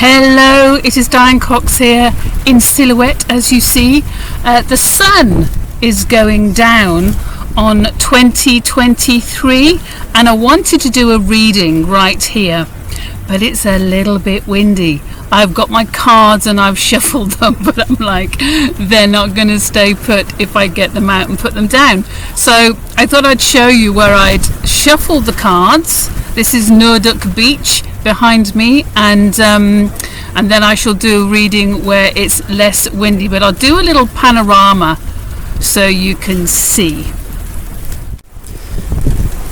Hello, it is Diane Cox here in silhouette as you see. The sun is going down on 2023 and I wanted to do a reading right here, but it's a little bit windy. I've got my cards and I've shuffled them, but I'm like, they're not going to stay put if I get them out and put them down. So I thought I'd show you where I'd shuffled the cards. This is Noorduk Beach behind me, and then I shall do a reading where it's less windy, but I'll do a little panorama so you can see.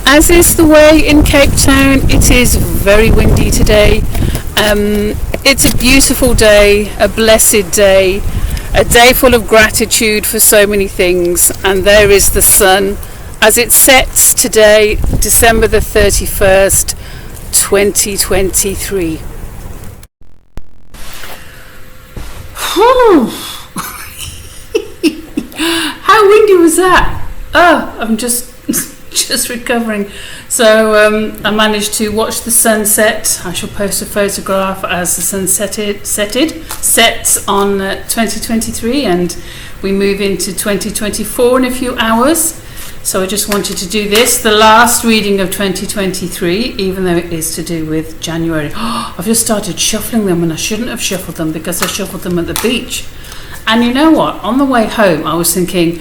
As is the way in Cape Town, it is very windy today. It's a beautiful day, a blessed day, a day full of gratitude for so many things, and there is the sun as it sets today, December the 31st, 2023. How windy was that? Oh, I'm just recovering. So I managed to watch the sunset. I shall post a photograph as the sun sets on 2023, and we move into 2024 in a few hours. So I just wanted to do this, the last reading of 2023, even though it is to do with January. I've just started shuffling them, and I shouldn't have shuffled them because I shuffled them at the beach. And you know what? On the way home, I was thinking,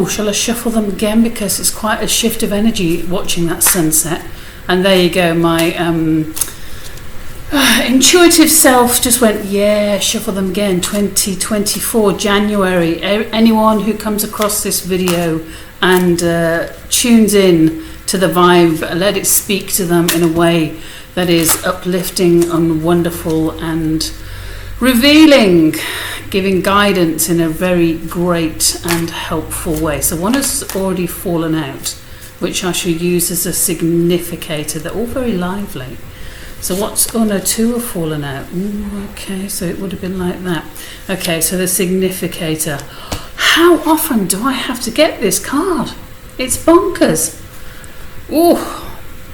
shall I shuffle them again? Because it's quite a shift of energy watching that sunset. And there you go, my intuitive self just went, yeah, shuffle them again. 2024, January. Anyone who comes across this video and tunes in to the vibe, let it speak to them in a way that is uplifting and wonderful and revealing, giving guidance in a very great and helpful way. So one has already fallen out, which I shall use as a significator. They're all very lively. So two have fallen out. Okay, so it would have been like that. Okay, so the significator. How often do I have to get this card? It's bonkers.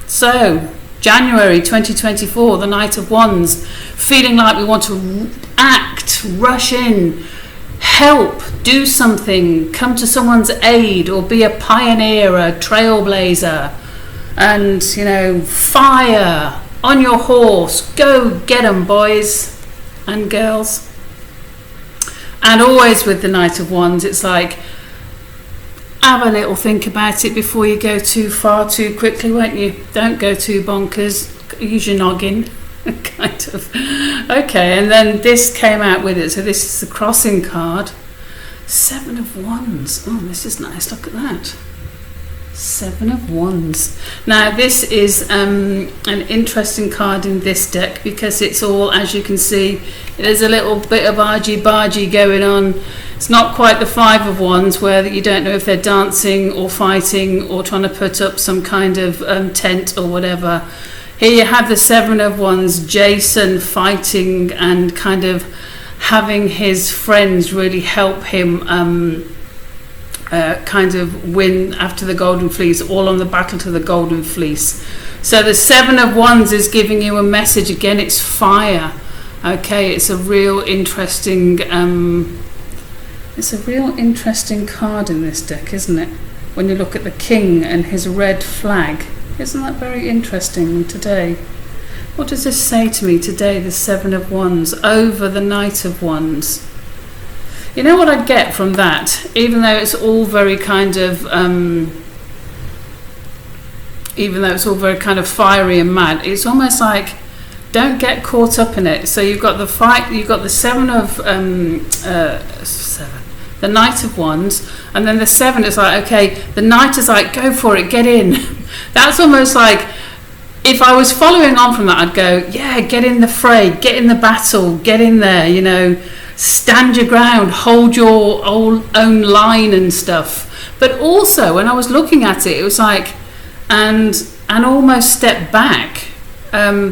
So January 2024, the Knight of Wands, feeling like we want to act, rush in, help, do something, come to someone's aid, or be a pioneer, a trailblazer, and, fire on your horse, go get 'em, boys and girls. And always with the Knight of Wands, it's like, have a little think about it before you go too far too quickly, won't you? Don't go too bonkers. Use your noggin, kind of. Okay, and then this came out with it. So this is the crossing card. 7 of Wands. Oh, this is nice. Look at that. 7 of Wands. Now, this is an interesting card in this deck because it's all, as you can see, there's a little bit of argy-bargy going on. It's not quite the 5 of Wands where you don't know if they're dancing or fighting or trying to put up some kind of tent or whatever. Here you have the 7 of Wands, Jason fighting and kind of having his friends really help him kind of win after the Golden Fleece, all on the battle to the Golden Fleece. So the 7 of Wands is giving you a message. Again, it's fire. Okay, it's a real interesting card in this deck, isn't it? When you look at the King and his red flag. Isn't that very interesting today? What does this say to me today, the 7 of Wands over the Knight of Wands? You know what I get from that? Even though it's all very kind of fiery and mad, it's almost like, don't get caught up in it. So you've got the fight, you've got the 7 of the Knight of Wands, and then the 7 is like, okay, the Knight is like, go for it, get in. That's almost like, if I was following on from that, I'd go, yeah, get in the fray, get in the battle, get in there, stand your ground, hold your own line and stuff. But also, when I was looking at it, it was like, and almost step back,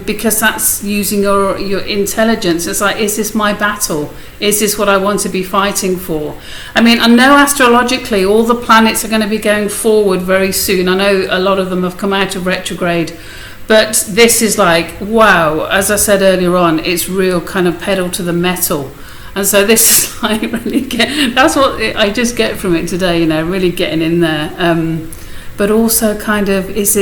because that's using your intelligence. It's like, is this my battle? Is this what I want to be fighting for? I mean, I know astrologically all the planets are going to be going forward very soon. I know a lot of them have come out of retrograde, But this is like, wow, as I said earlier on, it's real kind of pedal to the metal. And so this is like really that's what I just get from it today, really getting in there. But also kind of, is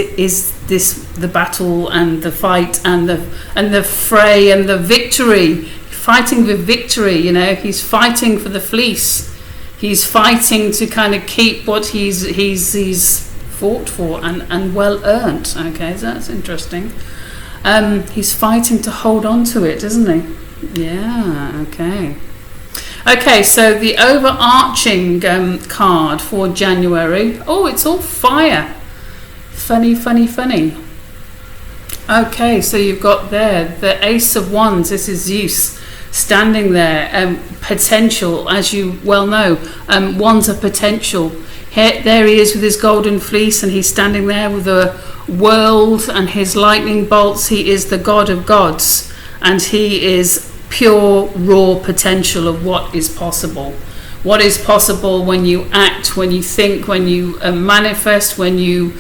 this the battle and the fight and the fray and the victory, fighting with victory, he's fighting for the fleece. He's fighting to kind of keep what he's fought for and well earned. Okay, so that's interesting. He's fighting to hold on to it, isn't he? Yeah, okay. Okay, so the overarching card for January. Oh, it's all fire. Funny. Okay, so you've got there the Ace of Wands. This is Zeus standing there. Potential, as you well know. Wands are potential. There he is with his golden fleece, and he's standing there with the world and his lightning bolts. He is the god of gods, and he is pure raw potential of what is possible. What is possible when you act, when you think, when you manifest, when you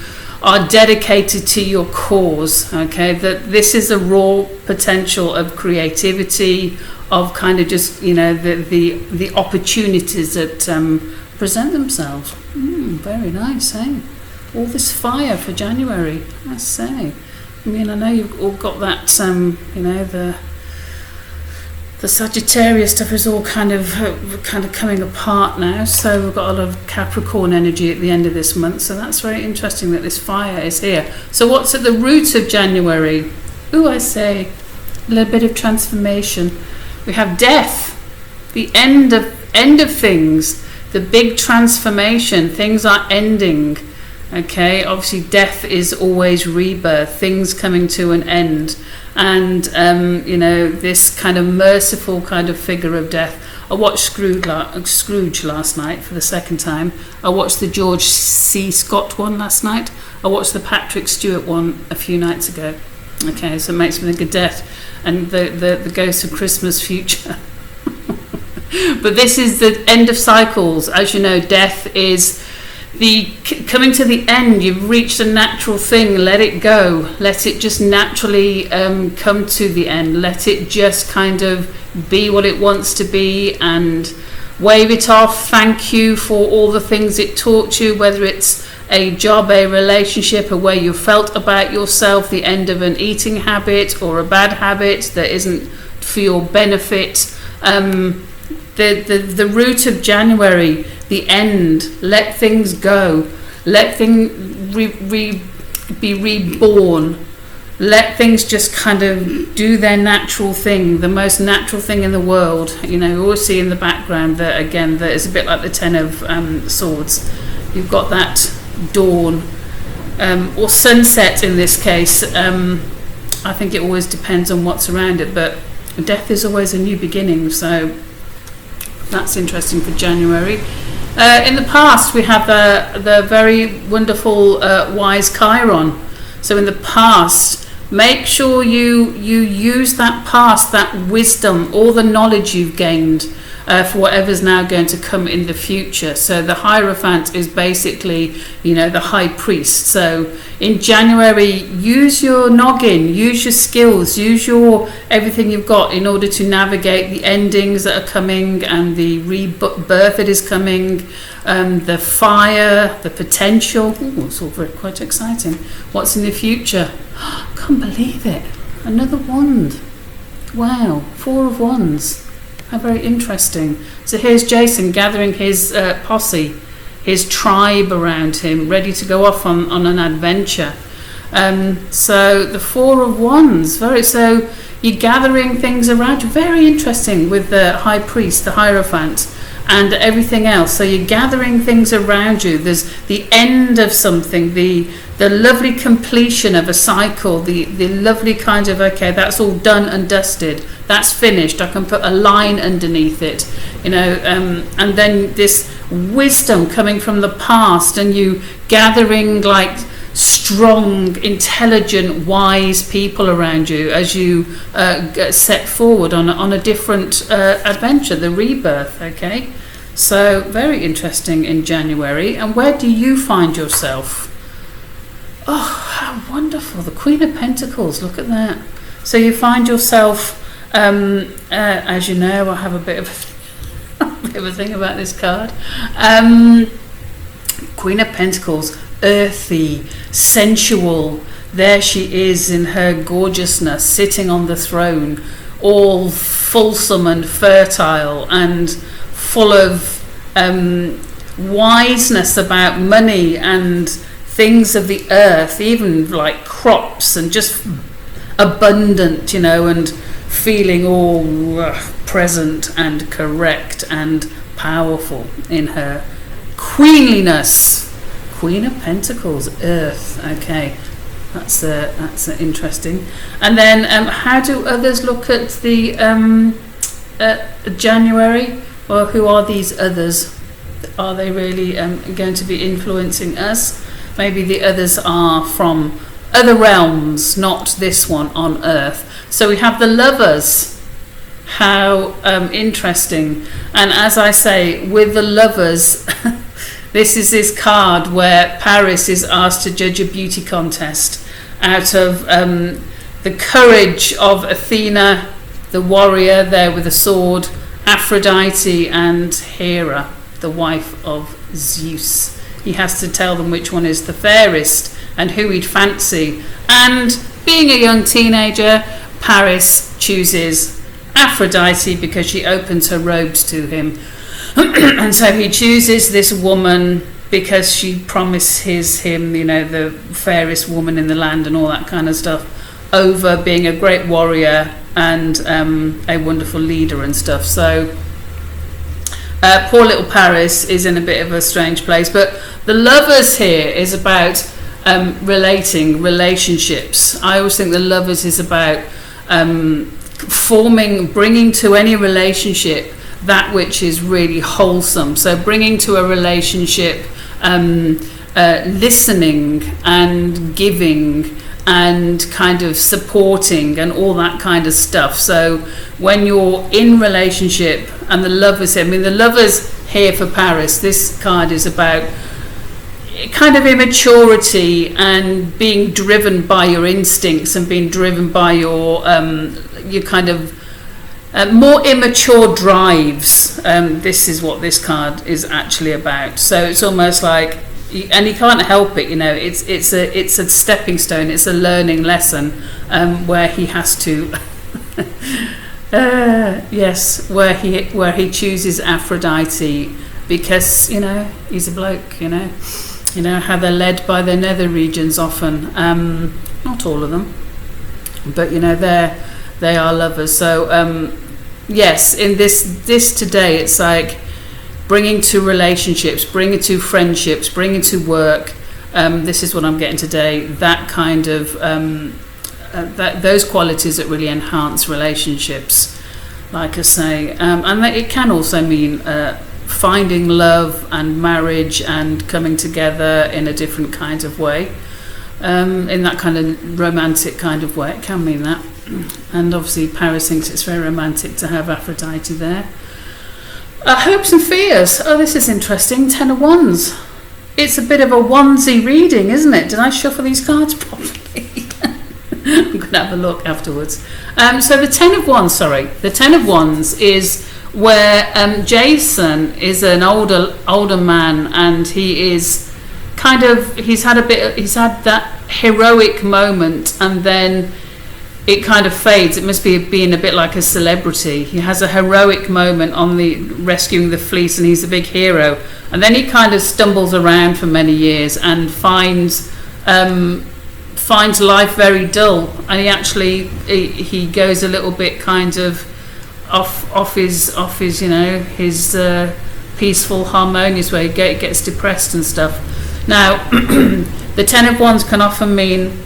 are dedicated to your cause. Okay, that this is a raw potential of creativity, of kind of just the opportunities that present themselves. Very nice, eh? All this fire for January, I say. I mean, I know you've all got that, the Sagittarius stuff is all kind of coming apart now. So we've got a lot of Capricorn energy at the end of this month. So that's very interesting that this fire is here. So what's at the root of January? I say a little bit of transformation. We have death, the end of things. The big transformation, things are ending. Okay, obviously death is always rebirth, things coming to an end. And, this kind of merciful kind of figure of death. I watched Scrooge last night for the second time. I watched the George C. Scott one last night. I watched the Patrick Stewart one a few nights ago. Okay, so it makes me think of death and the ghost of Christmas future. But this is the end of cycles. As you know, death is the coming to the end. You've reached a natural thing. Let it go. Let it just naturally come to the end. Let it just kind of be what it wants to be and wave it off. Thank you for all the things it taught you, whether it's a job, a relationship, a way you felt about yourself, the end of an eating habit or a bad habit that isn't for your benefit. The root of January, the end. Let things go. Let things be reborn. Let things just kind of do their natural thing, the most natural thing in the world. We always see in the background that is a bit like the Ten of Swords. You've got that dawn or sunset in this case. I think it always depends on what's around it, but death is always a new beginning. So that's interesting for January. In the past, we have the very wonderful wise Chiron. So in the past, make sure you use that past, that wisdom, all the knowledge you've gained for whatever's now going to come in the future. So the Hierophant is basically, the high priest. So in January, use your noggin, use your skills, use your everything you've got in order to navigate the endings that are coming and the rebirth that is coming, the fire, the potential. It's all quite exciting. What's in the future? Can't believe it. Another wand. Wow, 4 of Wands. How very interesting. So here's Jason gathering his posse, his tribe around him, ready to go off on an adventure. So the 4 of Wands, so you're gathering things around you. Very interesting with the high priest, the Hierophant, and everything else. So you're gathering things around you. There's the end of something, the lovely completion of a cycle, the lovely kind of, okay, that's all done and dusted. That's finished. I can put a line underneath it, and then this wisdom coming from the past, and you gathering like strong, intelligent, wise people around you as you set forward on a different adventure, the rebirth. Okay, so very interesting in January. And where do you find yourself? Oh, how Oh, wonderful. The Queen of Pentacles. Look at that. So you find yourself, as you know, I have a bit of a thing about this card. Queen of Pentacles, earthy, sensual. There she is in her gorgeousness, sitting on the throne, all fulsome and fertile and full of wiseness about money and things of the earth, even like crops, and just abundant, and feeling all present and correct and powerful in her queenliness. Queen of Pentacles, earth. Okay, that's interesting. And then how do others look at the January? Well, who are these others? Are they really going to be influencing us? Maybe the others are from other realms, not this one on earth. So we have the Lovers. How interesting. And as I say, with the Lovers, this is this card where Paris is asked to judge a beauty contest out of the courage of Athena, the warrior there with a sword, Aphrodite, and Hera, the wife of Zeus. He has to tell them which one is the fairest and who he'd fancy. And being a young teenager, Paris chooses Aphrodite because she opens her robes to him. And so he chooses this woman because she promises him, the fairest woman in the land and all that kind of stuff, over being a great warrior and a wonderful leader and stuff. So poor little Paris is in a bit of a strange place. But the Lovers here is about relationships. I always think the Lovers is about bringing to any relationship that which is really wholesome. So bringing to a relationship listening and giving and kind of supporting and all that kind of stuff. So when you're in relationship and the Lovers, the Lovers here for Paris, this card is about kind of immaturity and being driven by your instincts and being driven by your kind of more immature drives. This is what this card is actually about. So it's almost like, and he can't help it, it's a stepping stone, it's a learning lesson where he has to where he chooses Aphrodite because he's a bloke, how they're led by their nether regions often, not all of them, but they are lovers. So yes, in this today, it's like bringing to relationships, bringing to friendships, bringing to work. This is what I'm getting today. That kind of those qualities that really enhance relationships, like I say, and it can also mean finding love and marriage and coming together in a different kind of way, in that kind of romantic kind of way. It can mean that. And obviously Paris thinks it's very romantic to have Aphrodite there. Hopes and fears. Oh, this is interesting. Ten of Wands. It's a bit of a onesie reading, isn't it? Did I shuffle these cards properly? I'm going to have a look afterwards. So the Ten of Wands, The Ten of Wands is where Jason is an older man, and he is kind of, he's had that heroic moment, and then it kind of fades. It must be being a bit like a celebrity. He has a heroic moment on the rescuing the fleece, and he's a big hero. And then he kind of stumbles around for many years and finds life very dull. And he goes a little bit kind of off his his peaceful, harmonious way. He gets depressed and stuff. Now, the Ten of Wands can often mean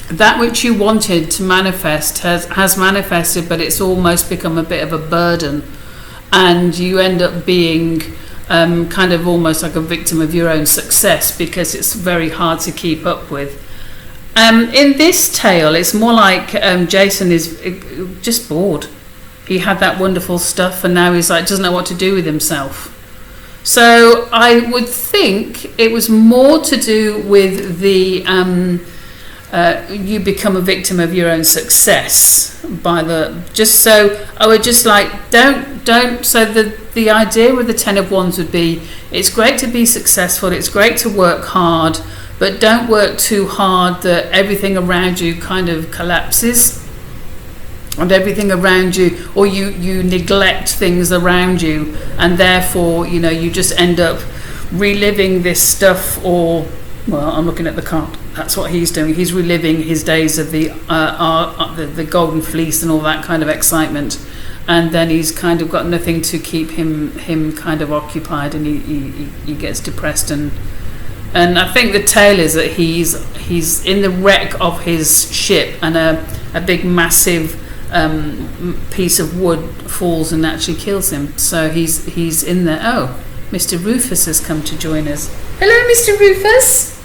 that which you wanted to manifest has manifested, but it's almost become a bit of a burden, and you end up being kind of almost like a victim of your own success because it's very hard to keep up with. In this tale, it's more like Jason is just bored. He had that wonderful stuff, and now he's like doesn't know what to do with himself. So I would think it was more to do with the you become a victim of your own success by the just so I would just like don't so the idea with the Ten of Wands would be it's great to be successful, it's great to work hard, but don't work too hard that everything around you kind of collapses and everything around you, or you neglect things around you, and therefore you just end up reliving this stuff. Or well, I'm looking at the card, that's what he's doing, he's reliving his days of the golden fleece and all that kind of excitement, and then he's kind of got nothing to keep him kind of occupied, and he gets depressed, and I think the tale is that he's in the wreck of his ship, and a big massive piece of wood falls and actually kills him. So he's in there. Oh, Mr. Rufus has come to join us. Hello, Mr. Rufus.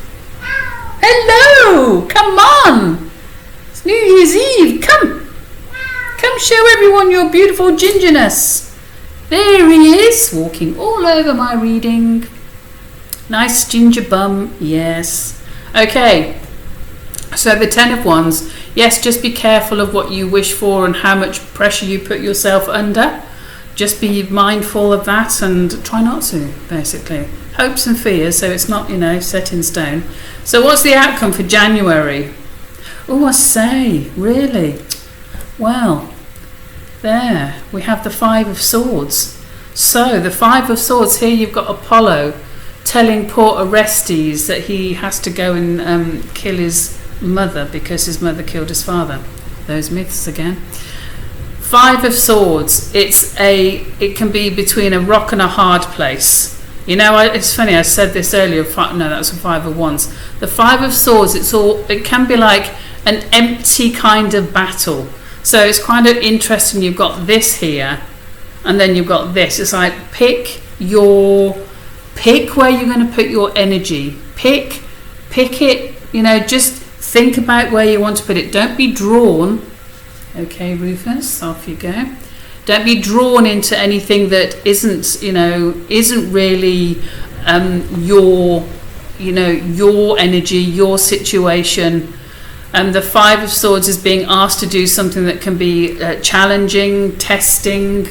Hello, come on. It's New Year's Eve. Come show everyone your beautiful gingerness. There he is, walking all over my reading. Nice ginger bum, yes. Okay, so the Ten of Wands. Yes, just be careful of what you wish for and how much pressure you put yourself under. Just be mindful of that and try not to, basically. Hopes and fears, so it's not, set in stone. So what's the outcome for January? Oh, I say, really? Well, there, we have the Five of Swords. So the Five of Swords, here you've got Apollo telling poor Orestes that he has to go and kill his mother because his mother killed his father. Those myths again. Five of Swords, it can be between a rock and a hard place. It's funny, I said this earlier. No, that's a Five of Wands. The Five of Swords, it can be like an empty kind of battle. So it's kind of interesting. You've got this here, and then you've got this. It's like pick where you're going to put your energy. Pick it. Just think about where you want to put it. Don't be drawn. Okay, Rufus, off you go. Don't be drawn into anything that isn't really your energy, your situation. The Five of Swords is being asked to do something that can be challenging, testing,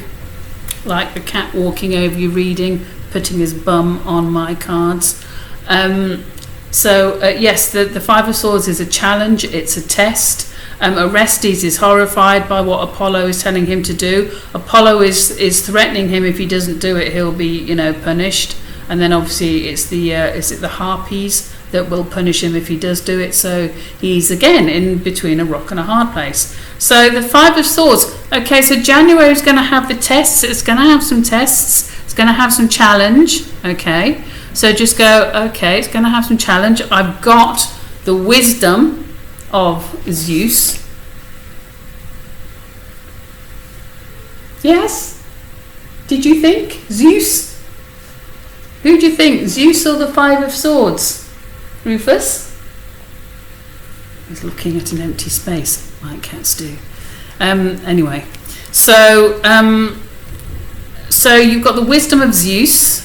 like the cat walking over you reading, putting his bum on my cards. Yes, the Five of Swords is a challenge, it's a test. Orestes is horrified by what Apollo is telling him to do. Apollo is threatening him if he doesn't do it, he'll be punished. And then obviously it's the Harpies that will punish him if he does do it. So he's again in between a rock and a hard place. So the Five of Swords. Okay, so January is going to have the tests. It's going to have some tests. It's going to have some challenge. Okay, so just go. Okay, it's going to have some challenge. I've got the wisdom of Zeus. Yes? Did you think? Zeus? Who do you think? Zeus or the Five of Swords? Rufus? He's looking at an empty space, like cats do. Anyway, so you've got the wisdom of Zeus.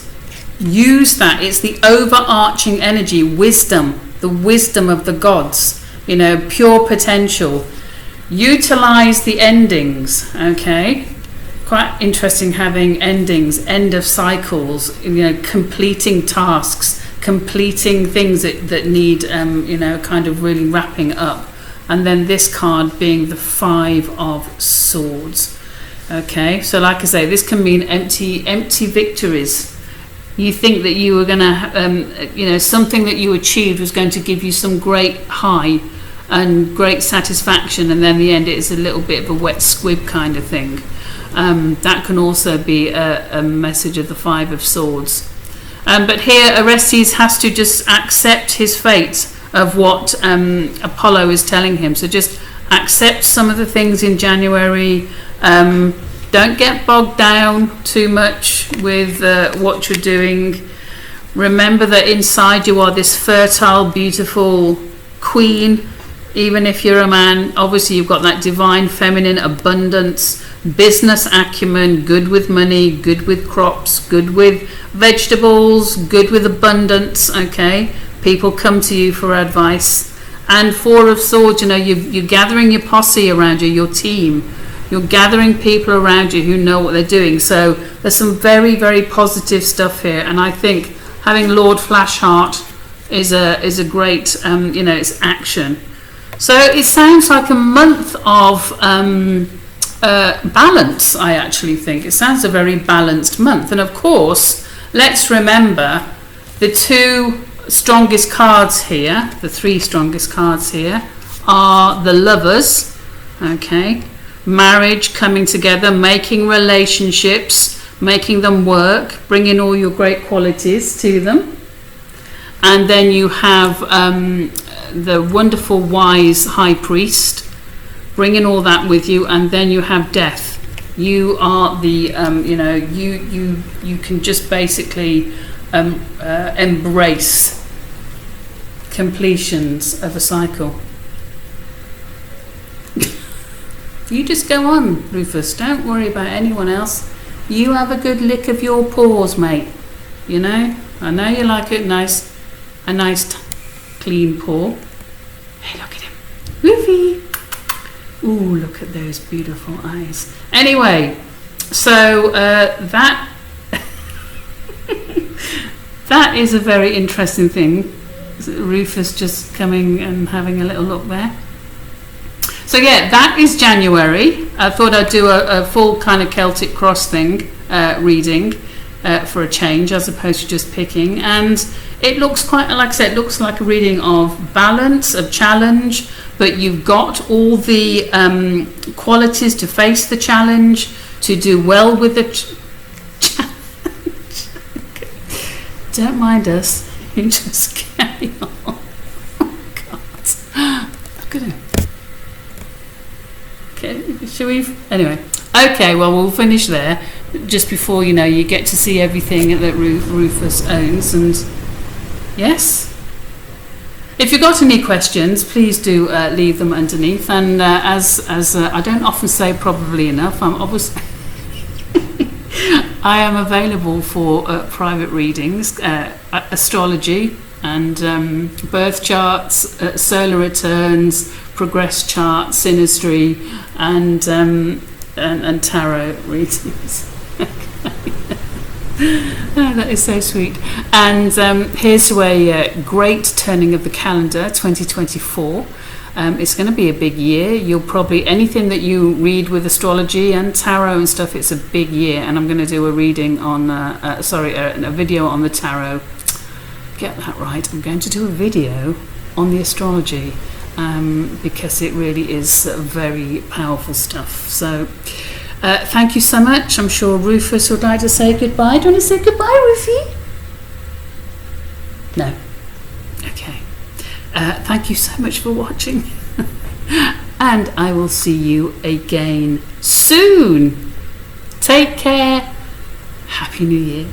Use that. It's the overarching energy, wisdom, the wisdom of the gods. Pure potential. Utilize the endings. Okay, quite interesting having endings, end of cycles. Completing tasks, completing things that need kind of really wrapping up. And then this card being the Five of Swords. Okay, so like I say, this can mean empty victories. You think that you were going to, something that you achieved was going to give you some great high and great satisfaction, and then in the end it is a little bit of a wet squib kind of thing. That can also be a message of the Five of Swords. But here Orestes has to just accept his fate of what Apollo is telling him. So just accept some of the things in January. Don't get bogged down too much with what you're doing. Remember that inside you are this fertile, beautiful queen Even if you're a man, obviously you've got that divine feminine abundance, business acumen, good with money, good with crops, good with vegetables, good with abundance, okay? People come to you for advice. And Four of Swords, you're gathering your posse around you, your team. You're gathering people around you who know what they're doing. So there's some very, very positive stuff here. And I think having Lord Flashheart is a great, it's action. So it sounds like a month of balance, I actually think. It sounds a very balanced month. And of course, let's remember the two strongest cards here, the three strongest cards here, are the Lovers, okay? Marriage, coming together, making relationships, making them work, bringing all your great qualities to them. And then you have the wonderful wise high priest, bringing all that with you. And then you have death. You are the you can just basically embrace completions of a cycle. You just go on, Rufus, don't worry about anyone else. You have a good lick of your paws, mate. I know you like it nice, a nice clean paw. Hey, look at him. Woofy. Ooh, look at those beautiful eyes. Anyway, so that that is a very interesting thing. Rufus just coming and having a little look there. So yeah, that is January. I thought I'd do a full kind of Celtic cross thing, reading for a change, as opposed to just picking. And it looks quite, like I said, it looks like a reading of balance, of challenge, but you've got all the qualities to face the challenge, to do well with the challenge. Don't mind us, you just carry on. Oh God, look at him. Okay, shall we? Anyway, okay, well, we'll finish there. Just before, you get to see everything that Rufus owns. And yes, if you've got any questions, please do leave them underneath. And as I don't often say probably enough, I'm obviously I am available for private readings, astrology and birth charts, solar returns, progress charts, synastry, and tarot readings. Oh, that is so sweet. And here's to a great turning of the calendar, 2024. It's going to be a big year. You'll probably, anything that you read with astrology and tarot and stuff, it's a big year. And I'm going to do a reading on, a video on the tarot. Get that right. I'm going to do a video on the astrology because it really is very powerful stuff. So thank you so much. I'm sure Rufus would like to say goodbye. Do you want to say goodbye, Rufy? No. Okay. Thank you so much for watching. And I will see you again soon. Take care. Happy New Year.